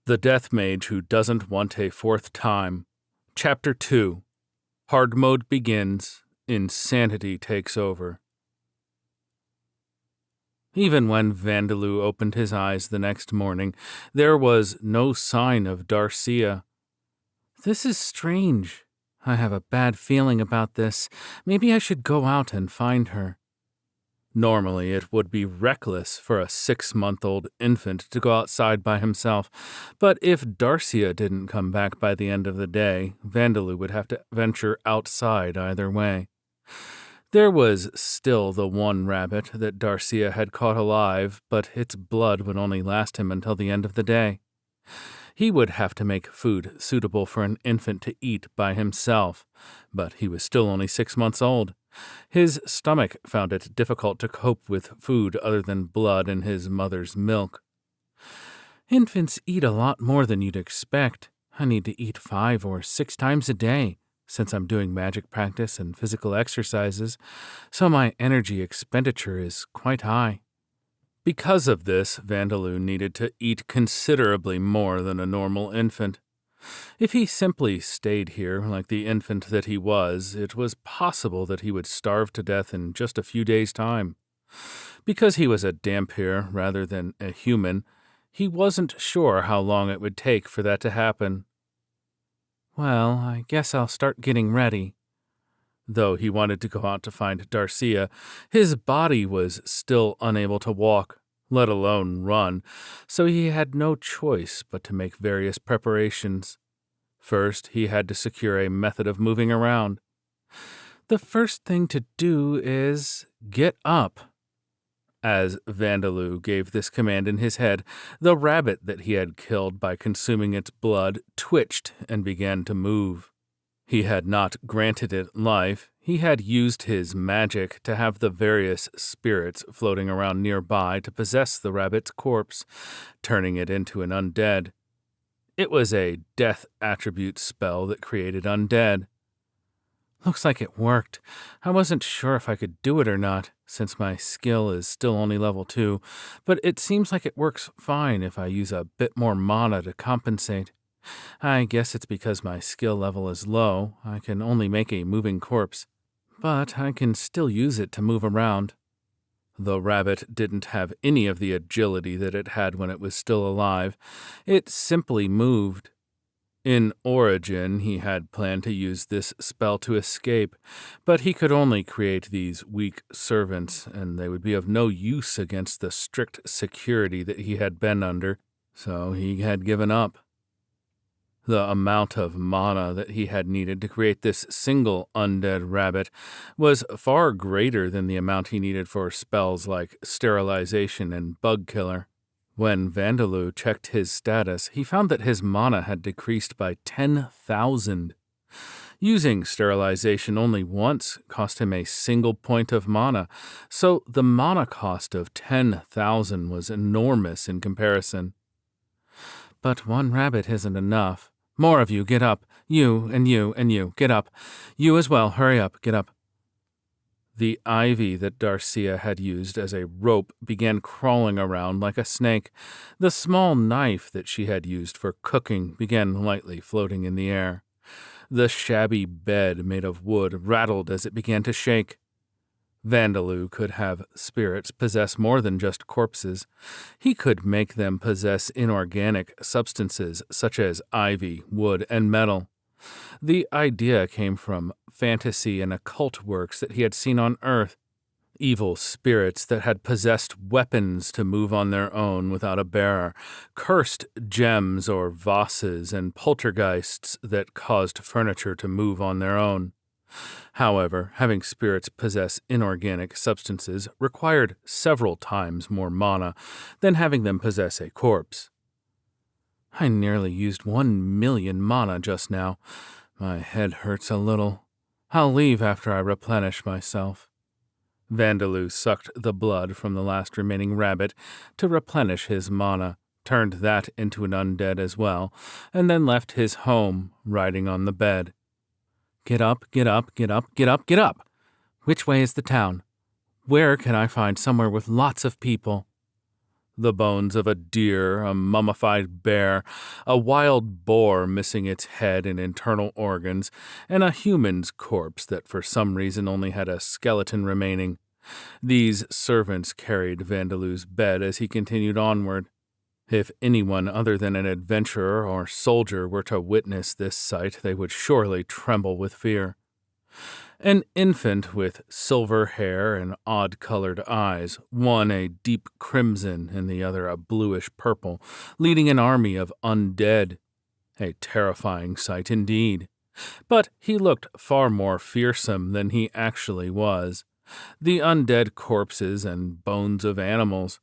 The Death Mage Who Doesn't Want a Fourth Time. Chapter 2. Hard Mode begins. Insanity takes over. Even when Vandaloo opened his eyes the next morning, there was no sign of Darcia. This is strange. I have a bad feeling about this. Maybe I should go out and find her. Normally, it would be reckless for a 6-month-old infant to go outside by himself, but if Darcia didn't come back by the end of the day, Vandaloo would have to venture outside either way. There was still the one rabbit that Darcia had caught alive, but its blood would only last him until the end of the day. He would have to make food suitable for an infant to eat by himself, but he was still only 6 months old. His stomach found it difficult to cope with food other than blood and his mother's milk. Infants eat a lot more than you'd expect. I need to eat 5 or 6 times a day, since I'm doing magic practice and physical exercises, so my energy expenditure is quite high. Because of this, Vandaloo needed to eat considerably more than a normal infant. If he simply stayed here like the infant that he was, it was possible that he would starve to death in just a few days' time. Because he was a Dhampir rather than a human, he wasn't sure how long it would take for that to happen. Well, I guess I'll start getting ready. Though he wanted to go out to find Darcia, his body was still unable to walk, let alone run, so he had no choice but to make various preparations. First, he had to secure a method of moving around. The first thing to do is get up. As Vandaloo gave this command in his head, the rabbit that he had killed by consuming its blood twitched and began to move. He had not granted it life. He had used his magic to have the various spirits floating around nearby to possess the rabbit's corpse, turning it into an undead. It was a death attribute spell that created undead. Looks like it worked. I wasn't sure if I could do it or not, since my skill is still only level 2, but it seems like it works fine if I use a bit more mana to compensate. I guess it's because my skill level is low. I can only make a moving corpse, but I can still use it to move around. The rabbit didn't have any of the agility that it had when it was still alive. It simply moved. In origin, he had planned to use this spell to escape, but he could only create these weak servants, and they would be of no use against the strict security that he had been under, so he had given up. The amount of mana that he had needed to create this single undead rabbit was far greater than the amount he needed for spells like sterilization and bug killer. When Vandaloo checked his status, he found that his mana had decreased by 10,000. Using sterilization only once cost him a single point of mana, so the mana cost of 10,000 was enormous in comparison. But one rabbit isn't enough. More of you, get up. You, and you, and you, get up. You as well, hurry up, get up. The ivy that Darcia had used as a rope began crawling around like a snake. The small knife that she had used for cooking began lightly floating in the air. The shabby bed made of wood rattled as it began to shake. Vandaloo could have spirits possess more than just corpses. He could make them possess inorganic substances such as ivy, wood, and metal. The idea came from fantasy and occult works that he had seen on Earth. Evil spirits that had possessed weapons to move on their own without a bearer, cursed gems or vases, and poltergeists that caused furniture to move on their own. However, having spirits possess inorganic substances required several times more mana than having them possess a corpse. I nearly used 1,000,000 mana just now. My head hurts a little. I'll leave after I replenish myself. Vandaloo sucked the blood from the last remaining rabbit to replenish his mana, turned that into an undead as well, and then left his home, riding on the bed. Get up, get up, get up, get up, get up! Which way is the town? Where can I find somewhere with lots of people? The bones of a deer, a mummified bear, a wild boar missing its head and internal organs, and a human's corpse that for some reason only had a skeleton remaining. These servants carried Vandelou's bed as he continued onward. If anyone other than an adventurer or soldier were to witness this sight, they would surely tremble with fear. An infant with silver hair and odd-colored eyes, one a deep crimson and the other a bluish purple, leading an army of undead. A terrifying sight indeed. But he looked far more fearsome than he actually was. The undead corpses and bones of animals,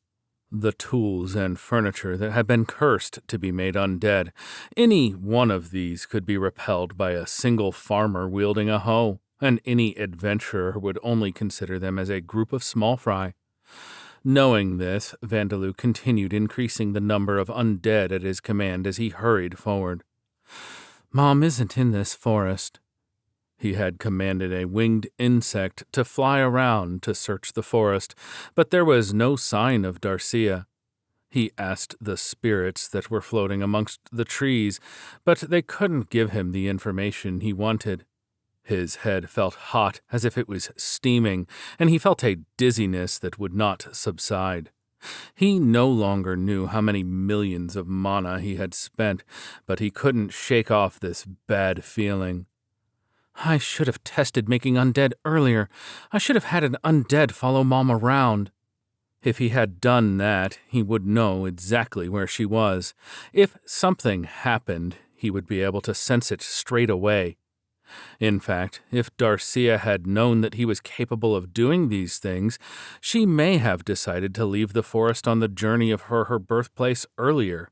the tools and furniture that had been cursed to be made undead, any one of these could be repelled by a single farmer wielding a hoe, and any adventurer would only consider them as a group of small fry. Knowing this, Vandeleur continued increasing the number of undead at his command as he hurried forward. "Mom isn't in this forest." He had commanded a winged insect to fly around to search the forest, but there was no sign of Darcia. He asked the spirits that were floating amongst the trees, but they couldn't give him the information he wanted. His head felt hot as if it was steaming, and he felt a dizziness that would not subside. He no longer knew how many millions of mana he had spent, but he couldn't shake off this bad feeling. "I should have tested making undead earlier. I should have had an undead follow Mom around." If he had done that, he would know exactly where she was. If something happened, he would be able to sense it straight away. In fact, if Darcia had known that he was capable of doing these things, she may have decided to leave the forest on the journey of her birthplace earlier.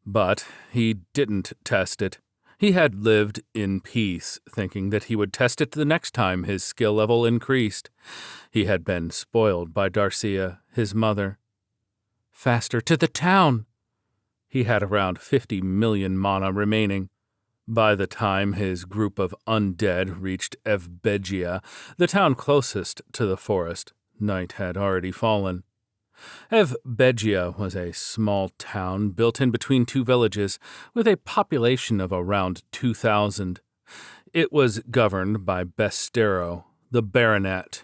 But he didn't test it. He had lived in peace, thinking that he would test it the next time his skill level increased. He had been spoiled by Darcia, his mother. Faster to the town! He had around 50 million mana remaining. By the time his group of undead reached Evbegia, the town closest to the forest, night had already fallen. Evbegia was a small town built in between two villages, with a population of around 2,000. It was governed by Bestero, the baronet.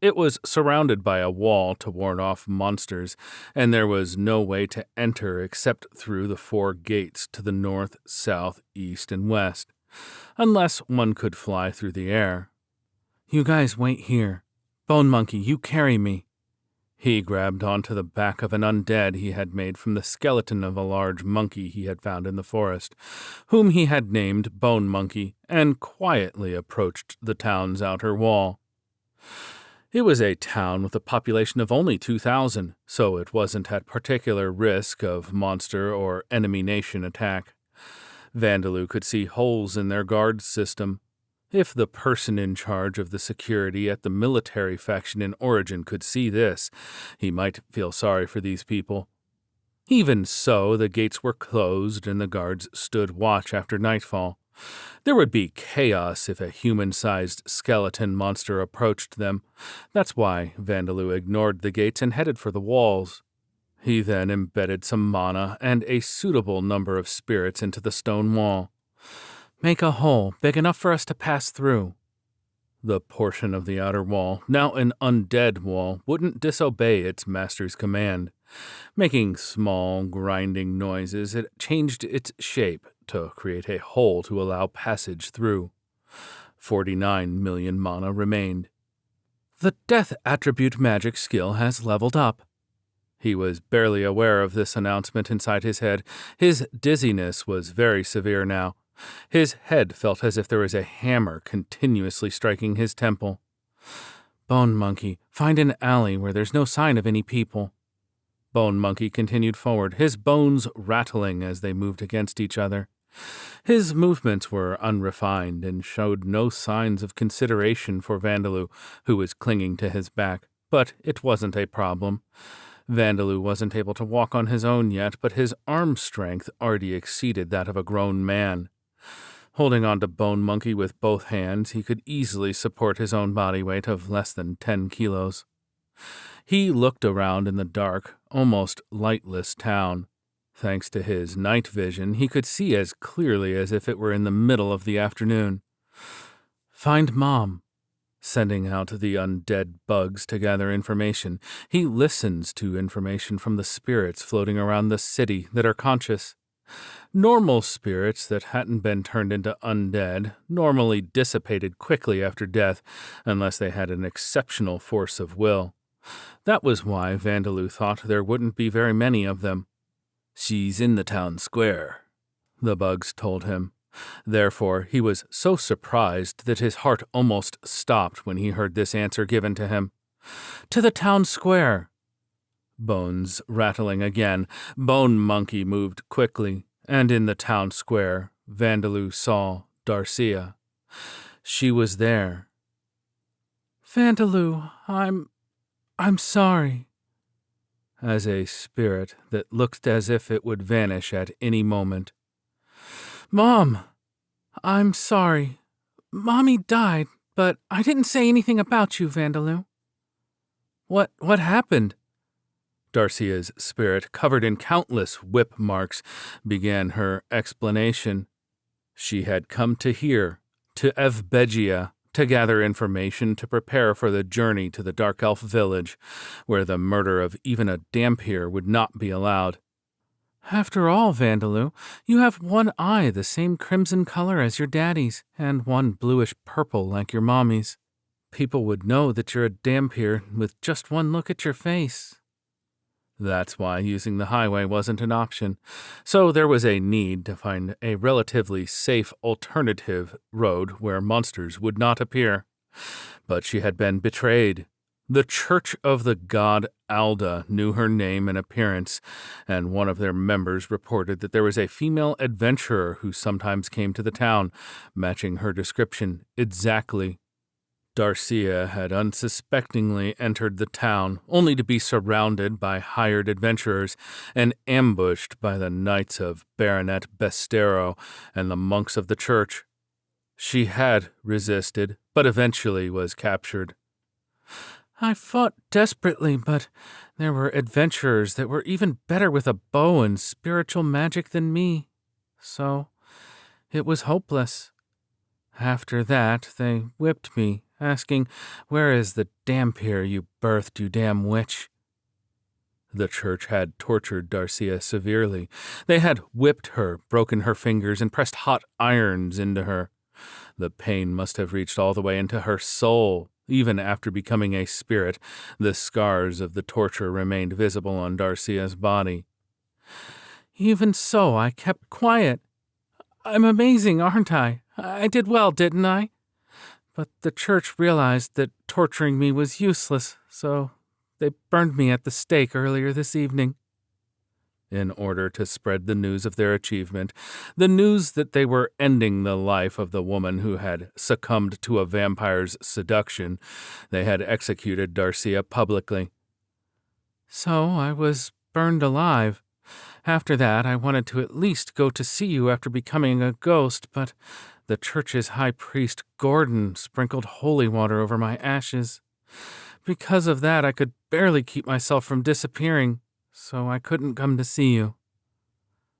It was surrounded by a wall to ward off monsters, and there was no way to enter except through the 4 gates to the north, south, east, and west, unless one could fly through the air. "You guys wait here. Bone Monkey, you carry me." He grabbed onto the back of an undead he had made from the skeleton of a large monkey he had found in the forest, whom he had named Bone Monkey, and quietly approached the town's outer wall. It was a town with a population of only 2,000, so it wasn't at particular risk of monster or enemy nation attack. Vandeleur could see holes in their guard system. If the person in charge of the security at the military faction in Origin could see this, he might feel sorry for these people. Even so, the gates were closed and the guards stood watch after nightfall. There would be chaos if a human-sized skeleton monster approached them. That's why Vandeleur ignored the gates and headed for the walls. He then embedded some mana and a suitable number of spirits into the stone wall. "Make a hole big enough for us to pass through." The portion of the outer wall, now an undead wall, wouldn't disobey its master's command. Making small, grinding noises, it changed its shape to create a hole to allow passage through. 49 million mana remained. "The death attribute magic skill has leveled up." He was barely aware of this announcement inside his head. His dizziness was very severe now. His head felt as if there was a hammer continuously striking his temple. "Bone Monkey, find an alley where there's no sign of any people." Bone Monkey continued forward, his bones rattling as they moved against each other. His movements were unrefined and showed no signs of consideration for Vandeleur, who was clinging to his back, but it wasn't a problem. Vandeleur wasn't able to walk on his own yet, but his arm strength already exceeded that of a grown man. Holding on to Bone Monkey with both hands, he could easily support his own body weight of less than 10 kilos. He looked around in the dark, almost lightless town. Thanks to his night vision, he could see as clearly as if it were in the middle of the afternoon. Find Mom. Sending out the undead bugs to gather information, he listens to information from the spirits floating around the city that are conscious. Normal spirits that hadn't been turned into undead normally dissipated quickly after death unless they had an exceptional force of will. That was why Vandaloo thought there wouldn't be very many of them. She's in the town square, the bugs told him. Therefore, he was so surprised that his heart almost stopped when he heard this answer given to him. To the town square. Bones rattling again, Bone Monkey moved quickly, and in the town square, Vandaloo saw Darcia. She was there. Vandaloo, I'm sorry. As a spirit that looked as if it would vanish at any moment. Mom, I'm sorry. Mommy died, but I didn't say anything about you, Vandaloo. What happened? Darcia's spirit, covered in countless whip marks, began her explanation. She had come to here, to Evbegia, to gather information to prepare for the journey to the Dark Elf village, where the murder of even a Dhampir would not be allowed. After all, Vandaloo, you have one eye the same crimson color as your daddy's, and one bluish purple like your mommy's. People would know that you're a Dhampir with just one look at your face. That's why using the highway wasn't an option. So there was a need to find a relatively safe alternative road where monsters would not appear. But she had been betrayed. The Church of the God Alda knew her name and appearance, and one of their members reported that there was a female adventurer who sometimes came to the town, matching her description exactly. Darcia had unsuspectingly entered the town, only to be surrounded by hired adventurers and ambushed by the knights of Baronet Bestero and the monks of the church. She had resisted, but eventually was captured. I fought desperately, but there were adventurers that were even better with a bow and spiritual magic than me. So it was hopeless. After that, they whipped me, asking, "Where is the Dhampir you birthed, you damn witch?" The church had tortured Darcia severely. They had whipped her, broken her fingers, and pressed hot irons into her. The pain must have reached all the way into her soul. Even after becoming a spirit, the scars of the torture remained visible on Darcia's body. Even so, I kept quiet. I'm amazing, aren't I? I did well, didn't I? But the church realized that torturing me was useless, so they burned me at the stake earlier this evening. In order to spread the news of their achievement, the news that they were ending the life of the woman who had succumbed to a vampire's seduction, they had executed Darcia publicly. So I was burned alive. After that, I wanted to at least go to see you after becoming a ghost, but the church's high priest, Gordon, sprinkled holy water over my ashes. Because of that, I could barely keep myself from disappearing, so I couldn't come to see you.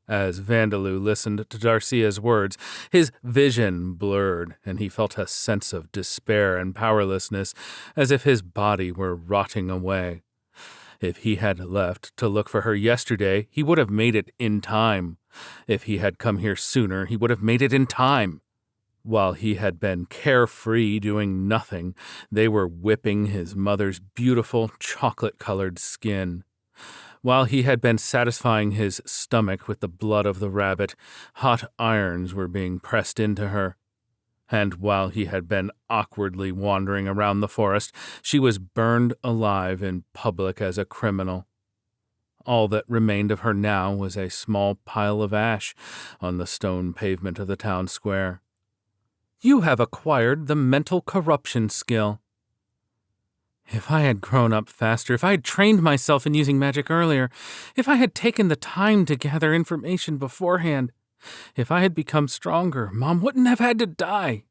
As Vandaloo listened to Darcia's words, his vision blurred, and he felt a sense of despair and powerlessness, as if his body were rotting away. If he had left to look for her yesterday, he would have made it in time. If he had come here sooner, he would have made it in time. While he had been carefree doing nothing, they were whipping his mother's beautiful chocolate-colored skin. While he had been satisfying his stomach with the blood of the rabbit, hot irons were being pressed into her. And while he had been awkwardly wandering around the forest, she was burned alive in public as a criminal. All that remained of her now was a small pile of ash on the stone pavement of the town square. You have acquired the mental corruption skill. If I had grown up faster, if I had trained myself in using magic earlier, if I had taken the time to gather information beforehand, if I had become stronger, Mom wouldn't have had to die.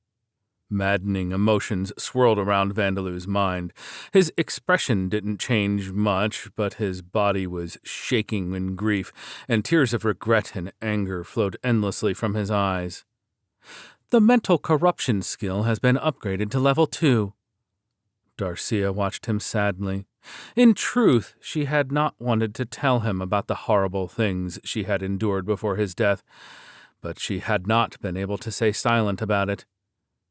Maddening emotions swirled around Vandelou's mind. His expression didn't change much, but his body was shaking in grief, and tears of regret and anger flowed endlessly from his eyes. The mental corruption skill has been upgraded to level 2. Darcia watched him sadly. In truth, she had not wanted to tell him about the horrible things she had endured before his death, but she had not been able to stay silent about it.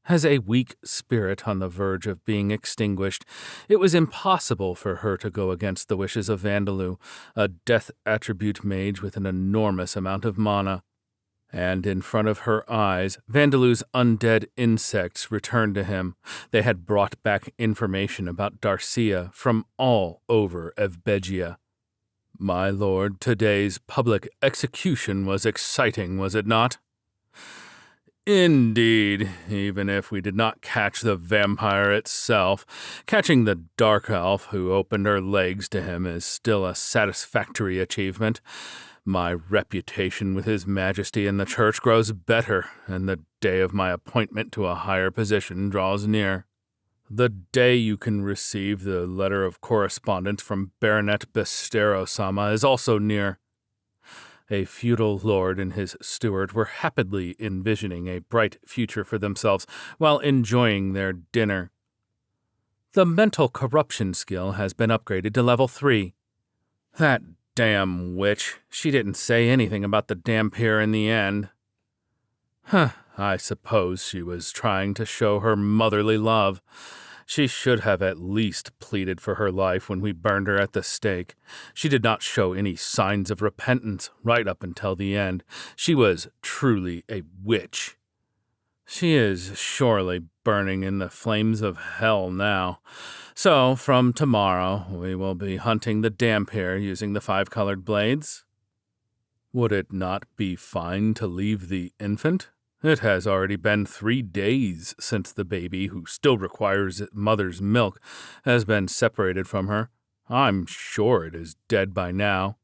As a weak spirit on the verge of being extinguished, it was impossible for her to go against the wishes of Vandelou, a death attribute mage with an enormous amount of mana. And in front of her eyes, Vandelou's undead insects returned to him. They had brought back information about Darcia from all over Evbegia. My lord, today's public execution was exciting, was it not? Indeed, even if we did not catch the vampire itself, catching the dark elf who opened her legs to him is still a satisfactory achievement. My reputation with His Majesty in the church grows better, and the day of my appointment to a higher position draws near. The day you can receive the letter of correspondence from Baronet Bestero-sama is also near. A feudal lord and his steward were happily envisioning a bright future for themselves while enjoying their dinner. The mental corruption skill has been upgraded to level 3. That damn witch. She didn't say anything about the Dhampir in the end. I suppose she was trying to show her motherly love. She should have at least pleaded for her life when we burned her at the stake. She did not show any signs of repentance right up until the end. She was truly a witch. She is surely burning in the flames of hell now. So, from tomorrow, we will be hunting the Dhampir using the 5-colored blades. Would it not be fine to leave the infant? It has already been 3 days since the baby, who still requires mother's milk, has been separated from her. I'm sure it is dead by now.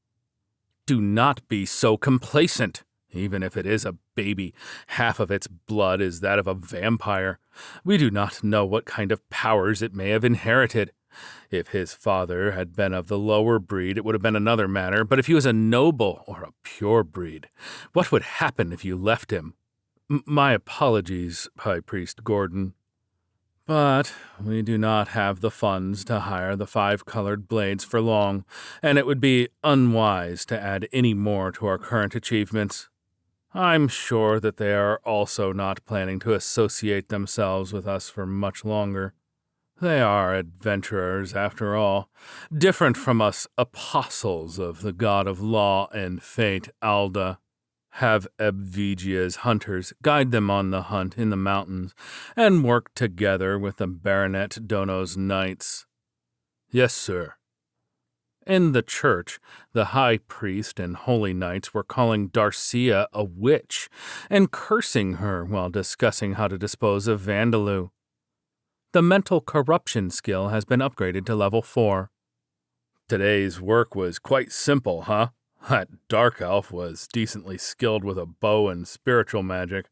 Do not be so complacent. Even if it is a baby, half of its blood is that of a vampire. We do not know what kind of powers it may have inherited. If his father had been of the lower breed, it would have been another matter, but if he was a noble or a pure breed, what would happen if you left him? My apologies, High Priest Gordon. But we do not have the funds to hire the 5-colored blades for long, and it would be unwise to add any more to our current achievements. I'm sure that they are also not planning to associate themselves with us for much longer. They are adventurers, after all, different from us apostles of the god of law and fate, Alda. Have Evbegia's hunters guide them on the hunt in the mountains, and work together with the Baronet Dono's knights. Yes, sir. In the church, the high priest and holy knights were calling Darcia a witch, and cursing her while discussing how to dispose of Vandelou. The mental corruption skill has been upgraded to level 4. Today's work was quite simple, huh? That dark elf was decently skilled with a bow and spiritual magic,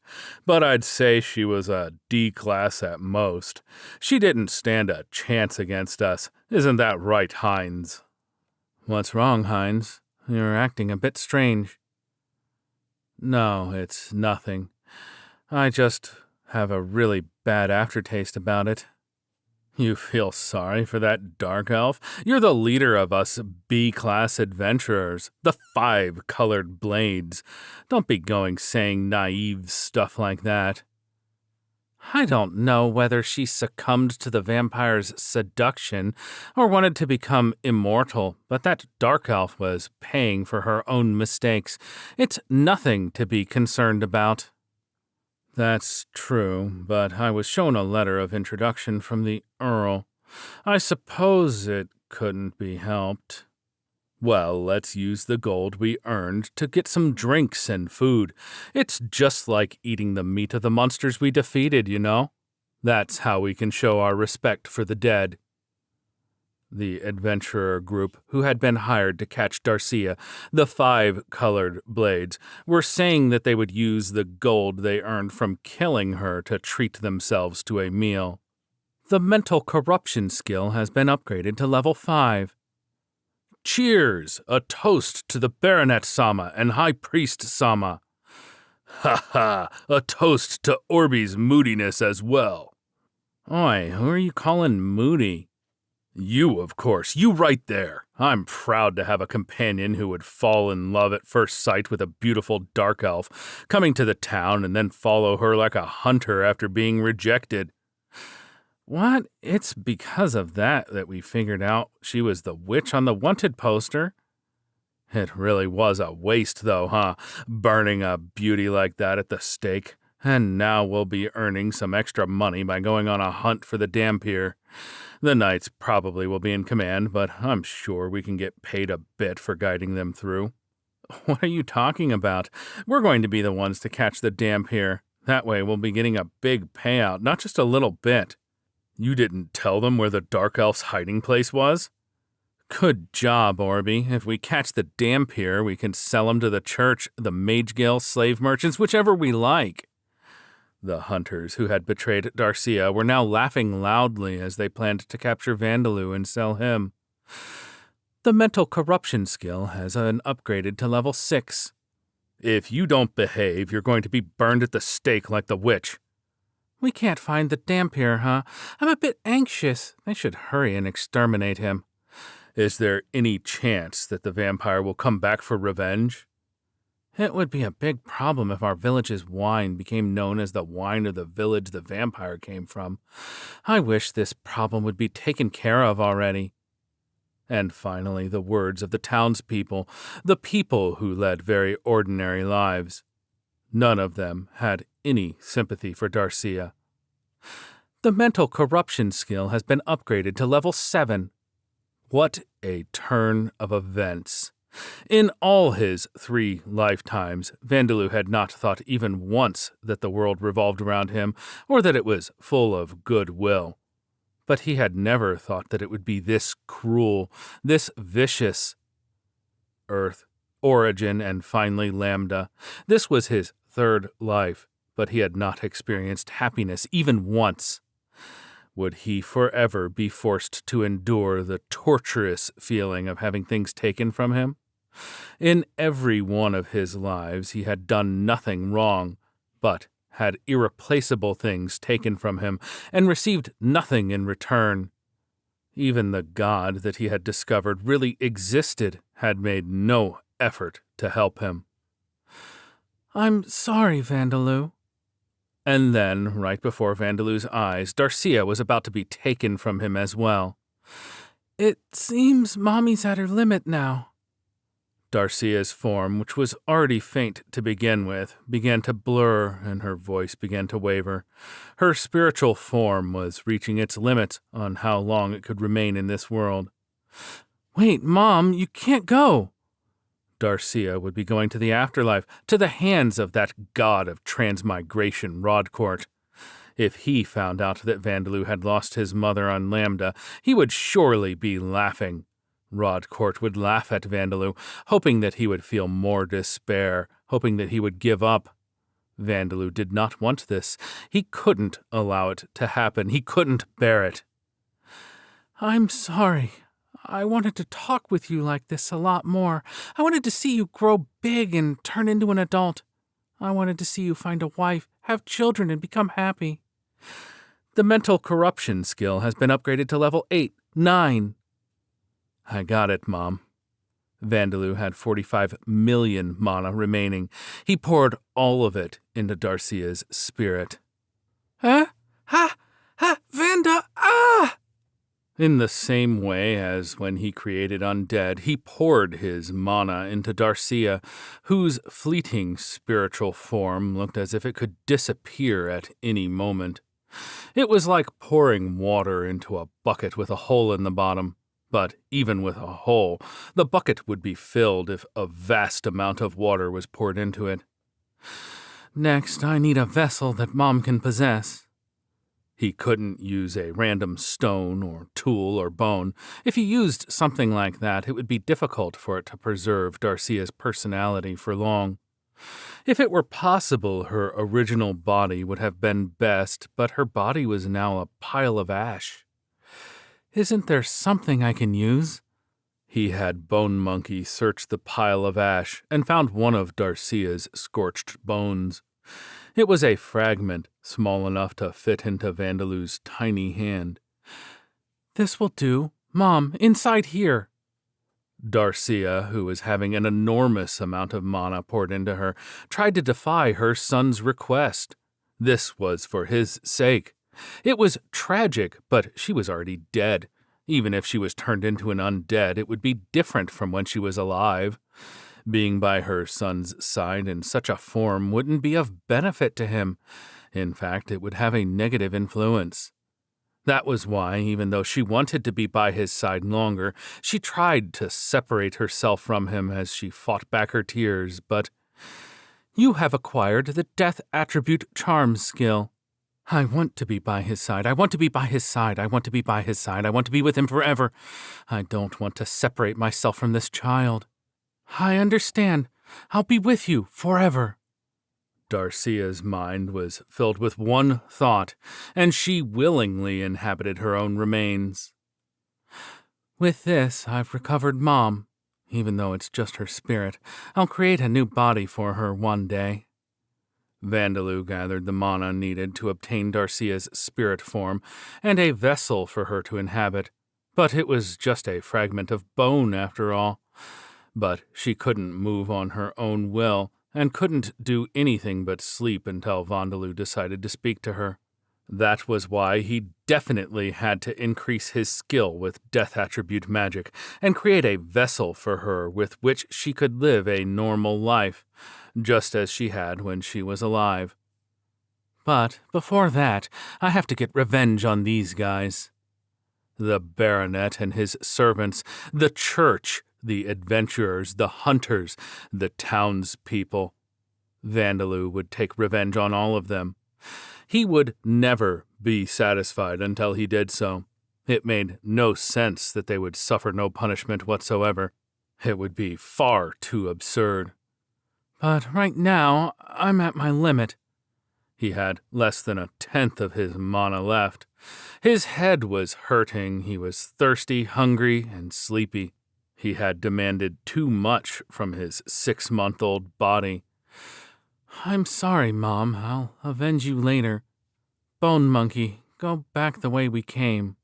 but I'd say she was a D class at most. She didn't stand a chance against us. Isn't that right, Hines? What's wrong, Hines? You're acting a bit strange. No, it's nothing. I just have a really bad aftertaste about it. You feel sorry for that dark elf? You're the leader of us B-class adventurers, the 5-colored blades. Don't be going saying naive stuff like that. I don't know whether she succumbed to the vampire's seduction or wanted to become immortal, but that dark elf was paying for her own mistakes. It's nothing to be concerned about. That's true, but I was shown a letter of introduction from the Earl. I suppose it couldn't be helped. Well, let's use the gold we earned to get some drinks and food. It's just like eating the meat of the monsters we defeated, you know? That's how we can show our respect for the dead. the adventurer group who had been hired to catch Darcia, the 5 colored blades, were saying that they would use the gold they earned from killing her to treat themselves to a meal. The mental corruption skill has been upgraded to level 5. Cheers! A toast to the Baronet Sama and High Priest Sama. Ha ha! A toast to Orby's moodiness as well. Oi, who are you calling moody? You, of course, you right there. I'm proud to have a companion who would fall in love at first sight with a beautiful dark elf, coming to the town and then follow her like a hunter after being rejected. What? It's because of that we figured out she was the witch on the wanted poster. It really was a waste, though, huh? Burning a beauty like that at the stake. And now we'll be earning some extra money by going on a hunt for the Dhampir. The knights probably will be in command, but I'm sure we can get paid a bit for guiding them through. What are you talking about? We're going to be the ones to catch the Dhampir. That way we'll be getting a big payout, not just a little bit. You didn't tell them where the Dark Elf's hiding place was? Good job, Orby. If we catch the Dhampir, we can sell them to the church, the Mage Guild, slave merchants, whichever we like. The hunters who had betrayed Darcia were now laughing loudly as they planned to capture Vandaloo and sell him. The mental corruption skill has been upgraded to level 6. If you don't behave, you're going to be burned at the stake like the witch. We can't find the Dhampir, huh? I'm a bit anxious. They should hurry and exterminate him. Is there any chance that the vampire will come back for revenge? It would be a big problem if our village's wine became known as the wine of the village the vampire came from. I wish this problem would be taken care of already. And finally, the words of the townspeople, the people who led very ordinary lives. None of them had any sympathy for Darcia. The mental corruption skill has been upgraded to level 7. What a turn of events. In all his 3 lifetimes, Vandaloo had not thought even once that the world revolved around him or that it was full of goodwill. But he had never thought that it would be this cruel, this vicious. Earth, Origin, and finally Lambda. This was his 3rd life, but he had not experienced happiness even once. Would he forever be forced to endure the torturous feeling of having things taken from him? In every one of his lives he had done nothing wrong, but had irreplaceable things taken from him and received nothing in return. Even the god that he had discovered really existed had made no effort to help him. I'm sorry, Vandaloo. And then, right before Vandaloo's eyes, Darcia was about to be taken from him as well. It seems Mommy's at her limit now. Darcia's form, which was already faint to begin with, began to blur and her voice began to waver. Her spiritual form was reaching its limits on how long it could remain in this world. Wait, Mom, you can't go. Darcia would be going to the afterlife, to the hands of that god of transmigration, Rodcourt. If he found out that Vandaloo had lost his mother on Lambda, he would surely be laughing. Rodcourt would laugh at Vandaloo, hoping that he would feel more despair, hoping that he would give up. Vandaloo did not want this. He couldn't allow it to happen. He couldn't bear it. I'm sorry. I wanted to talk with you like this a lot more. I wanted to see you grow big and turn into an adult. I wanted to see you find a wife, have children, and become happy. The mental corruption skill has been upgraded to level 8, 9. I got it, Mom. Vandaloo had 45 million mana remaining. He poured all of it into Darcia's spirit. Huh? Ha! Ha! Vanda! Ah! In the same way as when he created undead, he poured his mana into Darcia, whose fleeting spiritual form looked as if it could disappear at any moment. It was like pouring water into a bucket with a hole in the bottom. But even with a hole, the bucket would be filled if a vast amount of water was poured into it. Next, I need a vessel that Mom can possess. He couldn't use a random stone or tool or bone. If he used something like that, it would be difficult for it to preserve Darcia's personality for long. If it were possible, her original body would have been best, but her body was now a pile of ash. Isn't there something I can use? He had Bone Monkey search the pile of ash and found one of Darcia's scorched bones. It was a fragment, small enough to fit into Vandalu's tiny hand. This will do. Mom, inside here. Darcia, who was having an enormous amount of mana poured into her, tried to defy her son's request. This was for his sake. It was tragic, but she was already dead. Even if she was turned into an undead, it would be different from when she was alive. Being by her son's side in such a form wouldn't be of benefit to him. In fact, it would have a negative influence. That was why, even though she wanted to be by his side longer, she tried to separate herself from him as she fought back her tears, but you have acquired the Death Attribute Charm skill. I want to be by his side. I want to be by his side. I want to be by his side. I want to be with him forever. I don't want to separate myself from this child. I understand. I'll be with you forever. Darcia's mind was filled with one thought, and she willingly inhabited her own remains. With this, I've recovered Mom. Even though it's just her spirit, I'll create a new body for her one day. Vandalu gathered the mana needed to obtain Darcia's spirit form and a vessel for her to inhabit, but it was just a fragment of bone after all. But she couldn't move on her own will, and couldn't do anything but sleep until Vandalu decided to speak to her. That was why he definitely had to increase his skill with Death Attribute magic and create a vessel for her with which she could live a normal life, just as she had when she was alive. But before that, I have to get revenge on these guys. The baronet and his servants, the church, the adventurers, the hunters, the townspeople. Vandalu would take revenge on all of them. He would never be satisfied until he did so. It made no sense that they would suffer no punishment whatsoever. It would be far too absurd. But right now, I'm at my limit. He had less than 1/10 of his mana left. His head was hurting, he was thirsty, hungry, and sleepy. He had demanded too much from his 6-month-old body. I'm sorry, Mom. I'll avenge you later. Bone Monkey, go back the way we came.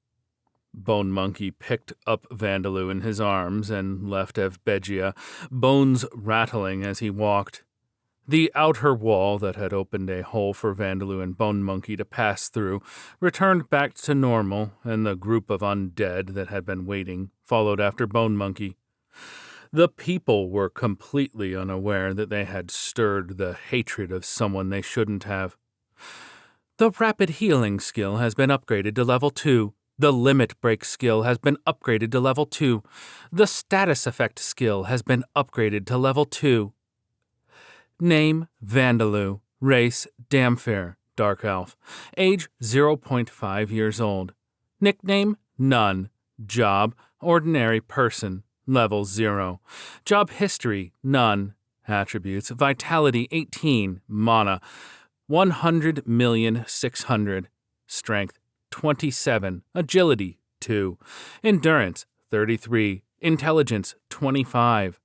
Bone Monkey picked up Vandalu in his arms and left Evbegia, bones rattling as he walked. The outer wall that had opened a hole for Vandalu and Bone Monkey to pass through returned back to normal, and the group of undead that had been waiting followed after Bone Monkey. The people were completely unaware that they had stirred the hatred of someone they shouldn't have. The Rapid Healing skill has been upgraded to level 2. The Limit Break skill has been upgraded to level 2. The Status Effect skill has been upgraded to level 2. Name, Vandalu. Race, Damfair, Dark Elf. Age, 0.5 years old. Nickname, None. Job, Ordinary Person. Level 0. Job history, none. Attributes, vitality 18, mana 100,600,000. Strength 27, agility 2, endurance 33, intelligence 25.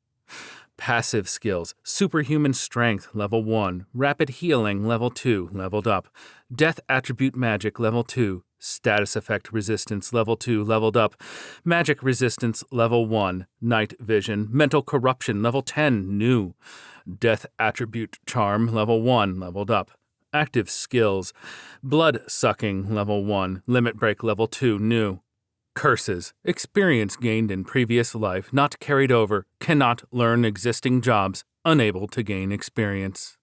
Passive skills, superhuman strength level 1, rapid healing level 2, leveled up. Death attribute magic level 2. Status effect resistance level 2 leveled up. Magic resistance level 1. Night vision. Mental corruption level 10 new. Death attribute charm level 1 leveled up. Active skills. Blood sucking level 1. Limit break level 2 new. Curses. Experience gained in previous life not carried over. Cannot learn existing jobs. Unable to gain experience.